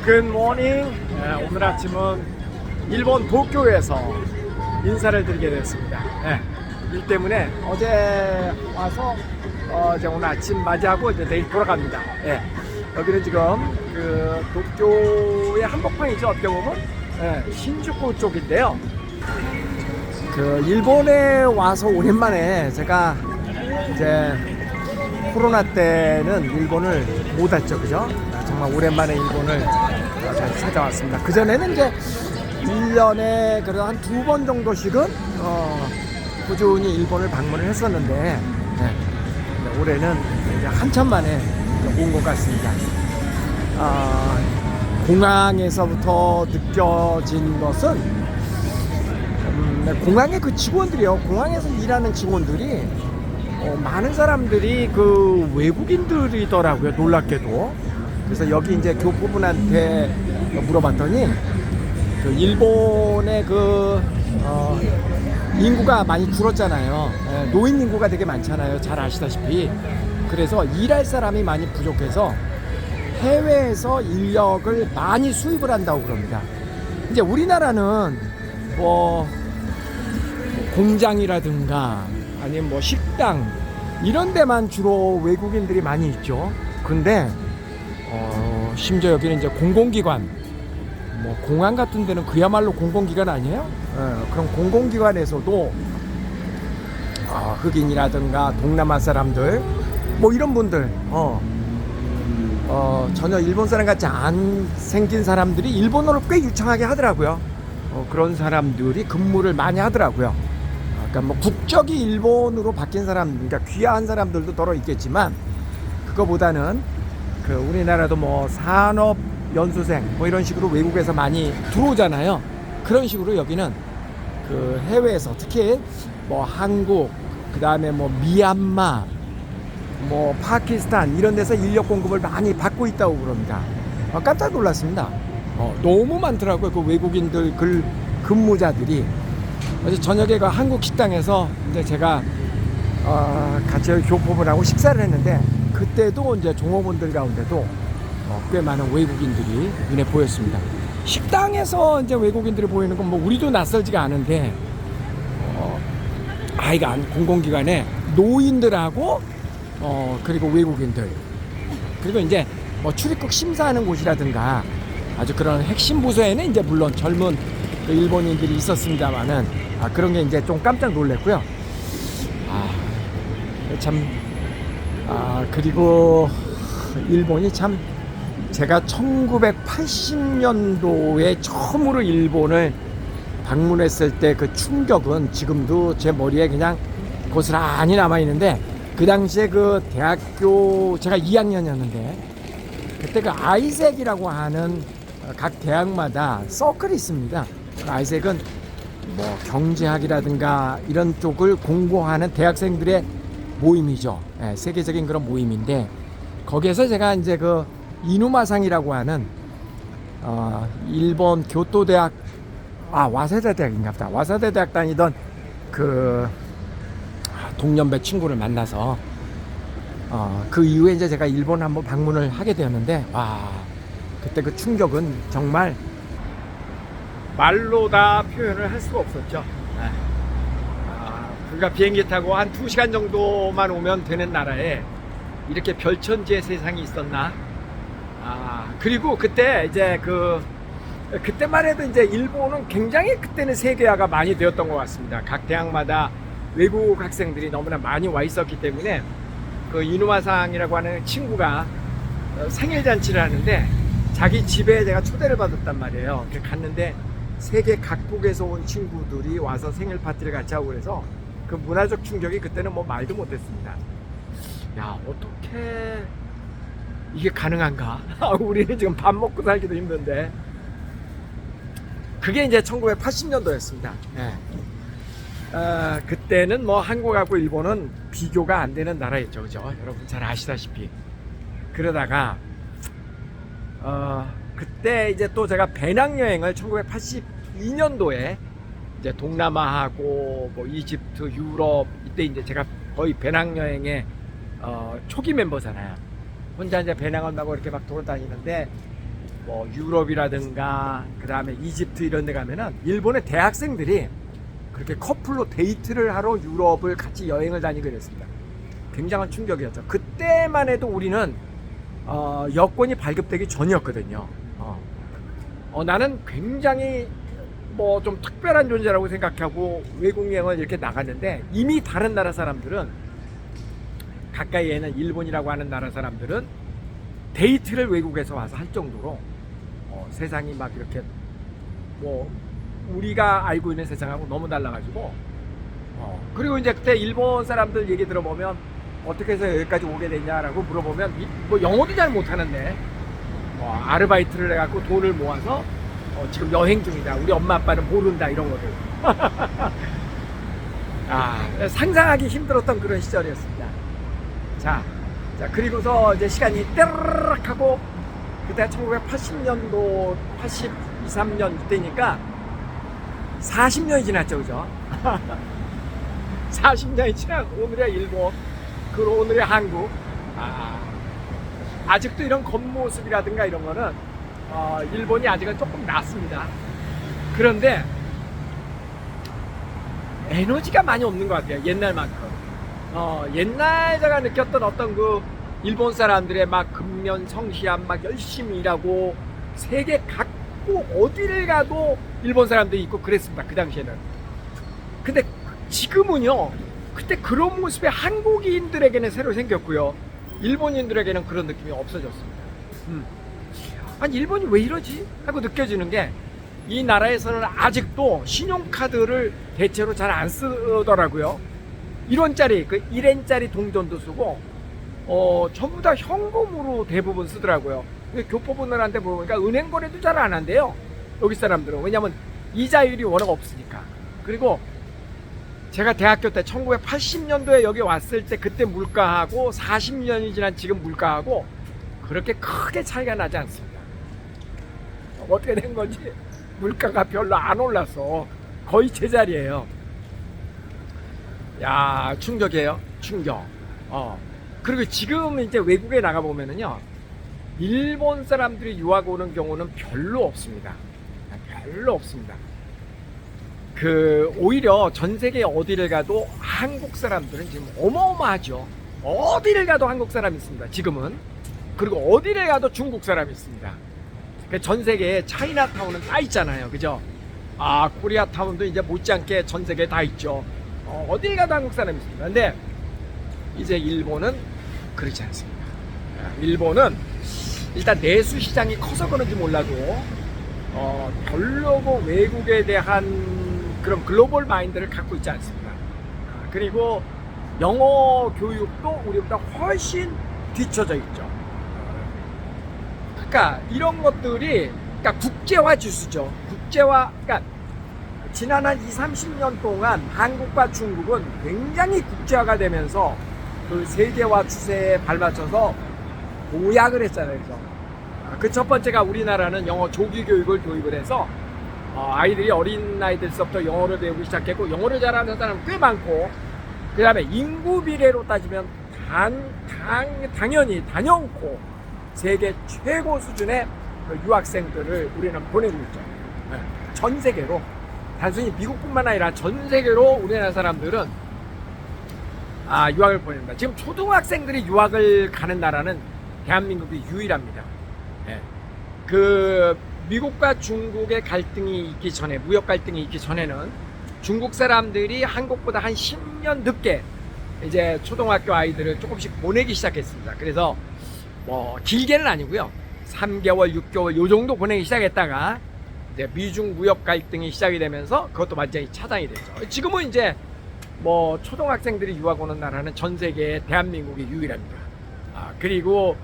굿모닝. 오늘 아침은 일본 도쿄에서 인사를 드리게 됐습니다. 일 때문에 어제 와서 이제 오늘 아침 맞이하고 이제 내일 돌아갑니다. 여기는 지금 그 도쿄의 한복판이죠. 어떻게 보면 신주쿠 쪽인데요. 그 일본에 와서 오랜만에 제가 이제 코로나 때는 일본을 못 왔죠, 그죠? 정말 오랜만에 일본을 다시 찾아왔습니다. 그전에는 이제 1년에 그래도 한 2번 정도씩은 꾸준히 일본을 방문을 했었는데 올해는 이제 한참 만에 온 것 같습니다. 공항에서부터 느껴진 것은 공항의 그 직원들이요, 공항에서 일하는 직원들이 많은 사람들이 그 외국인들이더라고요, 놀랍게도. 그래서 여기 이제 교포분한테 물어봤더니 그 일본의 그 인구가 많이 줄었잖아요. 노인 인구가 되게 많잖아요, 잘 아시다시피. 그래서 일할 사람이 많이 부족해서 해외에서 인력을 많이 수입을 한다고 그럽니다. 이제 우리나라는 뭐 공장이라든가 아니면 뭐 식당 이런 데만 주로 외국인들이 많이 있죠. 근데 심지어 여기는 이제 공공기관, 뭐 공항 같은 데는 그야말로 공공기관 아니에요? 그럼 공공기관에서도 흑인이라든가 동남아 사람들 뭐 이런 분들 전혀 일본 사람 같지 않 생긴 사람들이 일본어를 꽤 유창하게 하더라고요. 그런 사람들이 근무를 많이 하더라고요. 그러니까 뭐 국적이 일본으로 바뀐 사람, 그러니까 귀화한 사람들도 더러 있겠지만 그거보다는 그 우리나라도 뭐 산업 연수생 뭐 이런 식으로 외국에서 많이 들어오잖아요. 그런 식으로 여기는 그 해외에서 특히 뭐 한국, 그 다음에 뭐 미얀마, 뭐 파키스탄 이런 데서 인력 공급을 많이 받고 있다고 그럽니다. 깜짝 놀랐습니다. 너무 많더라고요, 그 외국인들 근무자들이. 어제 저녁에 그 한국 식당에서 이제 제가 같이 교포분하고 식사를 했는데 그때도 이제 종업원들 가운데도 꽤 많은 외국인들이 눈에 보였습니다. 식당에서 이제 외국인들이 보이는 건 뭐 우리도 낯설지가 않은데 아이가 공공기관에 노인들하고 그리고 외국인들, 그리고 이제 뭐 출입국 심사하는 곳이라든가 아주 그런 핵심 부서에는 이제 물론 젊은 그 일본인들이 있었습니다만은 그런 게 이제 좀 깜짝 놀랐고요. 그리고 일본이 참, 제가 1980년도에 처음으로 일본을 방문했을 때 그 충격은 지금도 제 머리에 그냥 고스란히 남아있는데, 그 당시에 그 대학교 제가 2학년이었는데 그때 그 아이색이라고 하는 각 대학마다 서클이 있습니다. 그 아이색은 뭐 경제학이라든가 이런 쪽을 공부하는 대학생들의 모임이죠. 세계적인 그런 모임인데, 거기에서 제가 이제 그 이누마상이라고 하는 일본 교토대학, 와세다 대학인가 보다. 와세다 대학 다니던 그 동년배 친구를 만나서 그 이후에 이제 제가 일본 한번 방문을 하게 되었는데, 그때 그 충격은 정말 말로 다 표현을 할 수가 없었죠. 우리가 비행기 타고 한 2시간 정도만 오면 되는 나라에 이렇게 별천지의 세상이 있었나. 그리고 그때 이제 그때만 해도 이제 일본은 굉장히 그때는 세계화가 많이 되었던 것 같습니다. 각 대학마다 외국 학생들이 너무나 많이 와 있었기 때문에 그 이누마상이라고 하는 친구가 생일 잔치를 하는데 자기 집에 제가 초대를 받았단 말이에요. 갔는데 세계 각국에서 온 친구들이 와서 생일 파티를 같이 하고, 그래서 그 문화적 충격이 그때는 뭐 말도 못했습니다. 야, 어떻게 이게 가능한가? 우리는 지금 밥 먹고 살기도 힘든데. 그게 이제 1980년도였습니다. 그때는 뭐 한국하고 일본은 비교가 안 되는 나라였죠, 그죠? 여러분 잘 아시다시피. 그러다가 그때 이제 또 제가 배낭여행을 1982년도에 이제 동남아하고 뭐 이집트, 유럽, 이때 이제 제가 거의 배낭여행의 초기 멤버잖아요. 혼자 이제 배낭을 메고 이렇게 막 돌아다니는데 뭐 유럽이라든가 그 다음에 이집트 이런 데 가면은 일본의 대학생들이 그렇게 커플로 데이트를 하러 유럽을 같이 여행을 다니게 됐습니다. 굉장한 충격이었죠. 그때만 해도 우리는 여권이 발급되기 전이었거든요. 나는 굉장히 뭐 좀 특별한 존재라고 생각하고 외국 여행을 이렇게 나갔는데, 이미 다른 나라 사람들은, 가까이에는 일본이라고 하는 나라 사람들은 데이트를 외국에서 와서 할 정도로 세상이 막 이렇게 뭐 우리가 알고 있는 세상하고 너무 달라가지고, 그리고 이제 그때 일본 사람들 얘기 들어보면 어떻게 해서 여기까지 오게 됐냐라고 물어보면 뭐 영어도 잘 못하는데 아르바이트를 해갖고 돈을 모아서 지금 여행 중이다, 우리 엄마 아빠는 모른다, 이런 거를 상상하기 힘들었던 그런 시절이었습니다. 자 그리고서 이제 시간이 떼르륵 하고, 그때 1980년도 82, 3년 이때니까 40년이 지났죠, 그죠? 40년이 지난 오늘의 일본, 그리고 오늘의 한국. 아직도 이런 겉모습이라든가 이런 거는 일본이 아직은 조금 낫습니다. 그런데 에너지가 많이 없는 것 같아요, 옛날만큼. 옛날 제가 느꼈던 어떤 그 일본 사람들의 막 근면성시한, 막 열심히 일하고, 세계 각국 어디를 가도 일본 사람들이 있고 그랬습니다, 그 당시에는. 근데 지금은요, 그때 그런 모습이 한국인들에게는 새로 생겼고요, 일본인들에게는 그런 느낌이 없어졌습니다. 아니, 일본이 왜 이러지? 하고 느껴지는 게, 이 나라에서는 아직도 신용카드를 대체로 잘 안 쓰더라고요. 1원짜리, 그 1엔짜리 동전도 쓰고, 전부 다 현금으로 대부분 쓰더라고요. 교포분들한테 물어보니까 은행 거래도 잘 안 한대요, 여기 사람들은. 왜냐면 이자율이 워낙 없으니까. 그리고 제가 대학교 때 1980년도에 여기 왔을 때 그때 물가하고 40년이 지난 지금 물가하고 그렇게 크게 차이가 나지 않습니다. 어떻게 된 건지 물가가 별로 안 올랐어. 거의 제자리예요. 야, 충격이에요, 충격. 그리고 지금 이제 외국에 나가 보면은요, 일본 사람들이 유학 오는 경우는 별로 없습니다. 별로 없습니다. 오히려 전 세계 어디를 가도 한국 사람들은 지금 어마어마하죠. 어디를 가도 한국 사람이 있습니다, 지금은. 그리고 어디를 가도 중국 사람이 있습니다. 전 세계에 차이나타운은 다 있잖아요, 그죠? 코리아타운도 이제 못지않게 전 세계에 다 있죠. 어딜 가도 한국 사람이 있습니다. 근데 이제 일본은 그렇지 않습니다. 일본은 일단 내수 시장이 커서 그런지 몰라도 별로 외국에 대한 그런 글로벌 마인드를 갖고 있지 않습니다. 그리고 영어 교육도 우리보다 훨씬 뒤처져 있죠. 그러니까 이런 것들이, 그러니까 국제화 지수죠. 국제화, 그러니까 지난 한 20, 30년 동안 한국과 중국은 굉장히 국제화가 되면서 그 세계화 추세에 발맞춰서 도약을 했잖아요, 그죠? 그 첫 번째가 우리나라는 영어 조기 교육을 도입을 해서 아이들이 어린 나이들서부터 영어를 배우기 시작했고, 영어를 잘하는 사람은 꽤 많고, 그 다음에 인구 비례로 따지면 당연히 단연코 세계 최고 수준의 유학생들을 우리는 보내고 있죠. 전 세계로, 단순히 미국뿐만 아니라 전 세계로 우리나라 사람들은 유학을 보냅니다. 지금 초등학생들이 유학을 가는 나라는 대한민국이 유일합니다. 미국과 중국의 갈등이 있기 전에, 무역 갈등이 있기 전에는 중국 사람들이 한국보다 한 10년 늦게 이제 초등학교 아이들을 조금씩 보내기 시작했습니다. 그래서 뭐 길게는 아니고요, 3개월, 6개월 요 정도 보내기 시작했다가 이제 미중 무역 갈등이 시작이 되면서 그것도 완전히 차단이 됐죠. 지금은 이제 뭐 초등학생들이 유학 오는 나라는 전 세계에 대한민국이 유일합니다. 그리고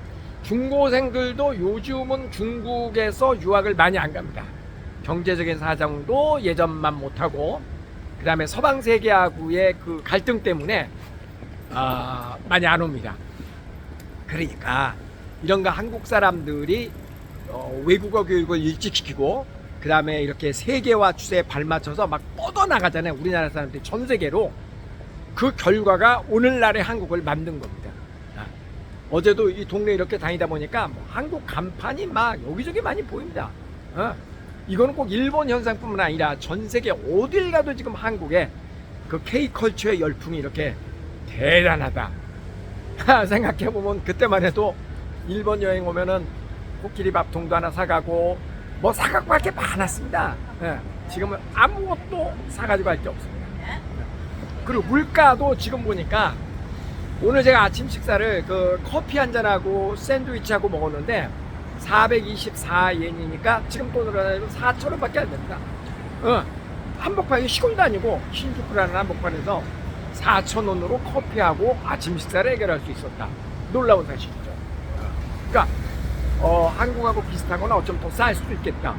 중고생들도 요즘은 중국에서 유학을 많이 안 갑니다. 경제적인 사정도 예전만 못하고, 그 다음에 서방 세계하고의 그 갈등 때문에 많이 안 옵니다. 그러니까 이런 거 한국 사람들이 외국어 교육을 일찍 시키고, 그 다음에 이렇게 세계화 추세에 발맞춰서 막 뻗어나가잖아요, 우리나라 사람들이 전 세계로. 그 결과가 오늘날의 한국을 만든 겁니다. 어제도 이 동네 이렇게 다니다 보니까 뭐 한국 간판이 막 여기저기 많이 보입니다. 이거는 꼭 일본 현상뿐만 아니라 전 세계 어딜 가도 지금 한국에 그 K컬처의 열풍이 이렇게 대단하다. 생각해보면 그때만 해도 일본 여행 오면은 코끼리 밥통도 하나 사가고 뭐 사갖고 갈 게 많았습니다. 지금은 아무것도 사가지고 갈 게 없습니다. 그리고 물가도 지금 보니까 오늘 제가 아침 식사를 그 커피 한 잔하고 샌드위치하고 먹었는데 424엔이니까 지금 돈으로 하면 4,000원밖에 안 됩니다. 한복판이 시골도 아니고 신주쿠라는 한복판에서 4,000원으로 커피하고 아침 식사를 해결할 수 있었다. 놀라운 사실이죠. 그러니까 한국하고 비슷하거나 어쩌면 더 쌀 수도 있겠다.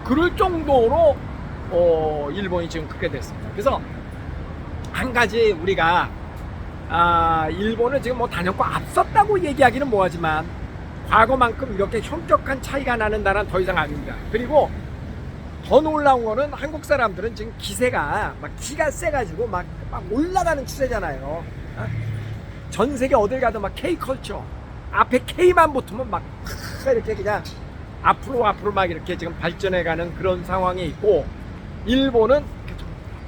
그럴 정도로 일본이 지금 크게 됐습니다. 그래서 한 가지 우리가 일본은 지금 뭐 단연코 앞섰다고 얘기하기는 뭐하지만 과거만큼 이렇게 현격한 차이가 나는 나라는 더 이상 아닙니다. 그리고 더 놀라운 거는 한국 사람들은 지금 기세가 막 기가 세가지고 막 올라가는 추세잖아요. 전 세계 어딜 가도 막 K컬처 앞에 K만 붙으면 막 이렇게 그냥 앞으로 막 이렇게 지금 발전해가는 그런 상황이 있고, 일본은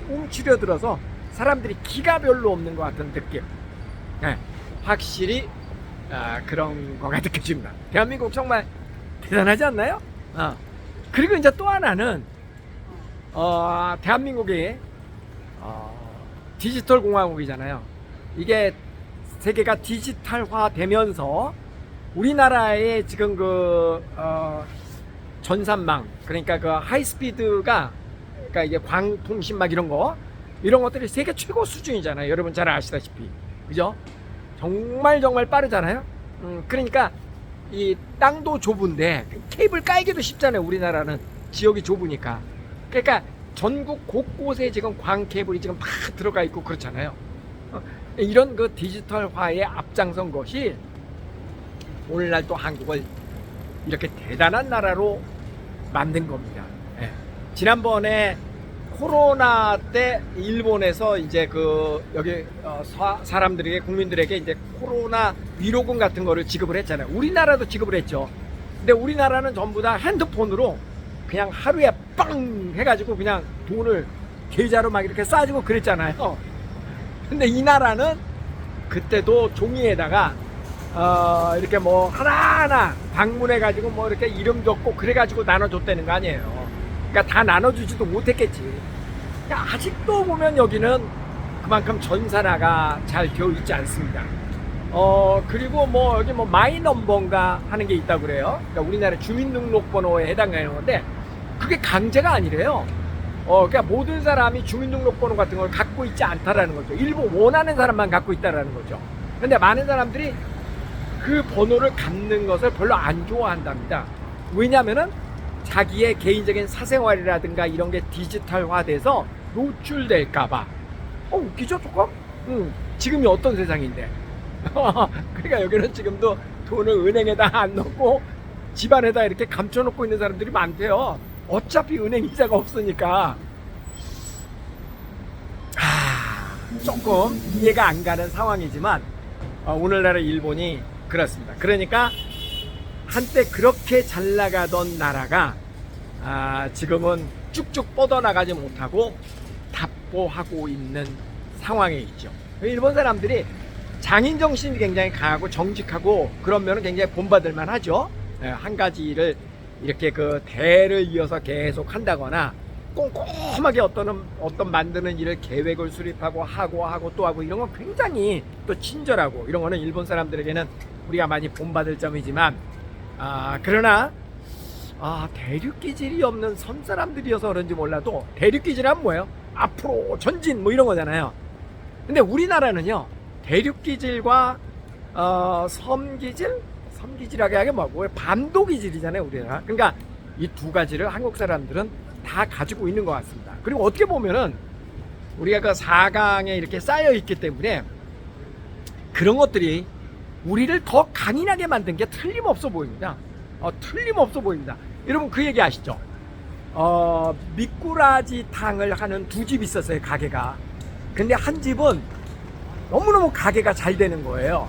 움츠려들어서 사람들이 기가 별로 없는 것 같은 느낌. 확실히 그런 거가 느껴집니다. 대한민국 정말 대단하지 않나요? 그리고 이제 또 하나는 대한민국이 디지털 공화국이잖아요. 이게 세계가 디지털화 되면서 우리나라의 지금 그 전산망, 그러니까 그 하이스피드가, 그러니까 이게 광통신 막 이런 것들이 세계 최고 수준이잖아요. 여러분 잘 아시다시피, 그죠? 정말 빠르잖아요. 그러니까 이 땅도 좁은데 케이블 깔기도 쉽잖아요. 우리나라는 지역이 좁으니까. 그러니까 전국 곳곳에 지금 광 케이블이 지금 막 들어가 있고 그렇잖아요. 이런 그 디지털화에 앞장선 것이 오늘날 또 한국을 이렇게 대단한 나라로 만든 겁니다. 지난번에 코로나 때 일본에서 이제 그 여기 사람들에게, 국민들에게 이제 코로나 위로금 같은 거를 지급을 했잖아요. 우리나라도 지급을 했죠. 근데 우리나라는 전부 다 핸드폰으로 그냥 하루에 빵 해가지고 그냥 돈을 계좌로 막 이렇게 쏴주고 그랬잖아요. 근데 이 나라는 그때도 종이에다가 이렇게 뭐 하나하나 방문해가지고 뭐 이렇게 이름 적고 그래가지고 나눠줬다는 거 아니에요. 그러니까 다 나눠주지도 못했겠지. 그러니까 아직도 보면 여기는 그만큼 전산화가 잘 되어 있지 않습니다. 그리고 뭐 여기 뭐 마이넘버인가 하는 게 있다고 그래요. 그러니까 우리나라 주민등록번호에 해당하는 건데 그게 강제가 아니래요. 그러니까 모든 사람이 주민등록번호 같은 걸 갖고 있지 않다라는 거죠. 일부 원하는 사람만 갖고 있다라는 거죠. 근데 많은 사람들이 그 번호를 갖는 것을 별로 안 좋아한답니다. 왜냐면은 자기의 개인적인 사생활이라든가 이런 게 디지털화돼서 노출될까봐. 웃기죠, 조금? 지금이 어떤 세상인데. 그러니까 여기는 지금도 돈을 은행에다 안 넣고 집안에다 이렇게 감춰놓고 있는 사람들이 많대요. 어차피 은행 이자가 없으니까. 조금 이해가 안 가는 상황이지만 오늘날의 일본이 그렇습니다. 그러니까 한때 그렇게 잘 나가던 나라가 지금은 쭉쭉 뻗어나가지 못하고 답보하고 있는 상황에 있죠. 일본 사람들이 장인 정신이 굉장히 강하고 정직하고 그러면 굉장히 본받을만 하죠. 한 가지 일을 이렇게 그 대를 이어서 계속 한다거나 꼼꼼하게 어떤 만드는 일을 계획을 수립하고 하고 또 하고 이런 건 굉장히 또 친절하고, 이런 거는 일본 사람들에게는 우리가 많이 본받을 점이지만 그러나 대륙 기질이 없는 섬 사람들이어서 그런지 몰라도, 대륙 기질은 뭐예요? 앞으로 전진 뭐 이런 거잖아요. 근데 우리나라는요, 대륙 기질과 섬 기질하게 하게 뭐고 반도 기질이잖아요, 우리나라. 그러니까 이 두 가지를 한국 사람들은 다 가지고 있는 것 같습니다. 그리고 어떻게 보면은 우리가 그 4강에 이렇게 쌓여 있기 때문에 그런 것들이 우리를 더 강인하게 만든 게 틀림없어 보입니다. 틀림없어 보입니다. 여러분 그 얘기 아시죠? 미꾸라지탕을 하는 두 집이 있었어요, 가게가. 근데 한 집은 너무너무 가게가 잘 되는 거예요.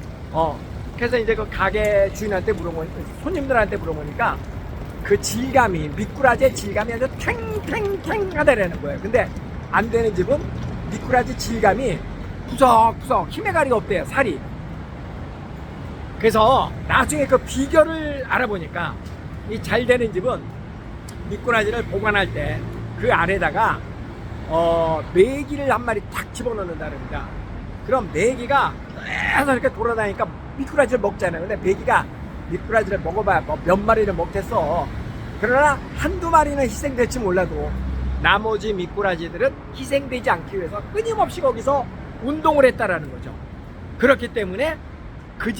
그래서 이제 그 가게 주인한테 손님들한테 물어보니까 그 질감이, 미꾸라지의 질감이 아주 탱탱탱하다라는 거예요. 근데 안 되는 집은 미꾸라지 질감이 구석구석 힘의 가리가 없대요, 살이. 그래서 나중에 그 비결을 알아보니까 이 잘 되는 집은 미꾸라지를 보관할 때 그 안에다가 메기를 한 마리 탁 집어넣는다 그럽니다. 그럼 메기가 계속 이렇게 돌아다니니까 미꾸라지를 먹잖아요. 근데 메기가 미꾸라지를 먹어봐야 몇 마리를 먹겠어. 그러나 한두 마리는 희생될지 몰라도 나머지 미꾸라지들은 희생되지 않기 위해서 끊임없이 거기서 운동을 했다라는 거죠. 그렇기 때문에 그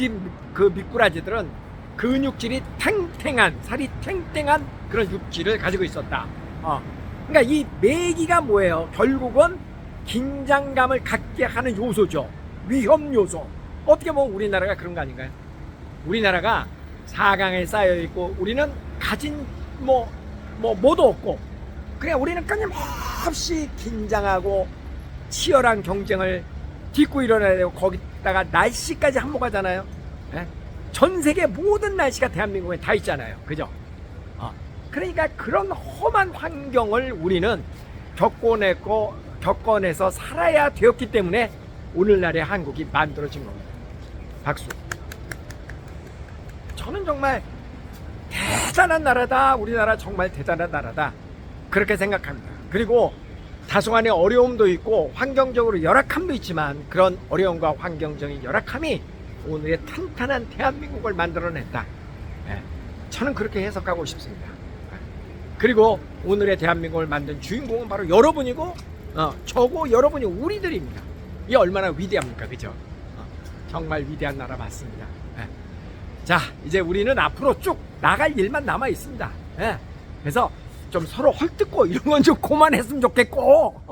미꾸라지들은 근육질이 탱탱한, 살이 탱탱한 그런 육질을 가지고 있었다. 그러니까 이 메기가 뭐예요? 결국은 긴장감을 갖게 하는 요소죠. 위험 요소. 어떻게 보면 우리나라가 그런 거 아닌가요? 우리나라가 4강에 쌓여 있고 우리는 가진 뭐도 없고, 그냥 우리는 끊임없이 긴장하고 치열한 경쟁을 딛고 일어나야 되고, 거기다가 날씨까지 한몫하잖아요. 예? 전 세계 모든 날씨가 대한민국에 다 있잖아요. 그죠? 그러니까 그런 험한 환경을 우리는 겪어내서 살아야 되었기 때문에 오늘날의 한국이 만들어진 겁니다. 박수. 저는 정말 대단한 나라다. 우리나라 정말 대단한 나라다. 그렇게 생각합니다. 그리고 다소간의 어려움도 있고 환경적으로 열악함도 있지만 그런 어려움과 환경적인 열악함이 오늘의 탄탄한 대한민국을 만들어냈다. 저는 그렇게 해석하고 싶습니다. 그리고 오늘의 대한민국을 만든 주인공은 바로 여러분이고, 저고 여러분이 우리들입니다. 이게 얼마나 위대합니까? 그죠? 정말 위대한 나라 맞습니다. 자, 이제 우리는 앞으로 쭉 나갈 일만 남아 있습니다. 그래서 좀 서로 헐뜯고 이런 건 좀 그만했으면 좋겠고,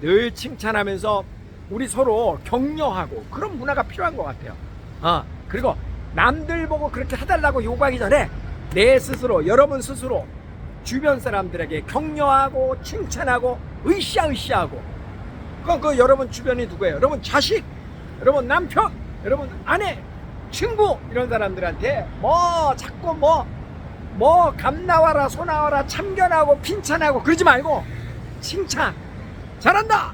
늘 칭찬하면서 우리 서로 격려하고 그런 문화가 필요한 것 같아요. 그리고 남들 보고 그렇게 해달라고 요구하기 전에 내 스스로, 여러분 스스로 주변 사람들에게 격려하고 칭찬하고 으쌰으쌰하고. 그 여러분 주변이 누구예요? 여러분 자식, 여러분 남편, 여러분 아내, 친구, 이런 사람들한테 자꾸 감 나와라, 소 나와라, 참견하고 핀찬하고 그러지 말고 칭찬, 잘한다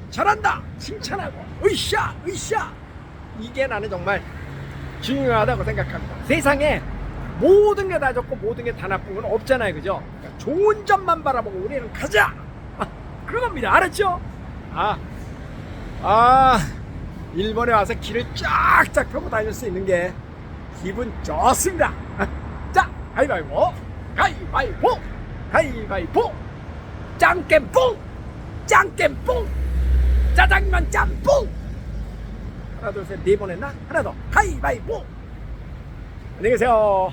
칭찬하고 으쌰. 이게 나는 정말 중요하다고 생각합니다. 세상에 모든 게 다 좋고 모든 게 다 나쁜 건 없잖아요. 그죠? 그러니까 좋은 점만 바라보고 우리는 가자, 그런 겁니다. 알았죠? 일본에 와서 길을 쫙쫙 펴고 다닐 수 있는 게 기분 좋습니다. 자, 가위바위보, 짱깨뽕, 짜장면 짬뽕. 하나 둘 셋 네 번 했나? 하나 더. 가위바위보. 안녕히 계세요.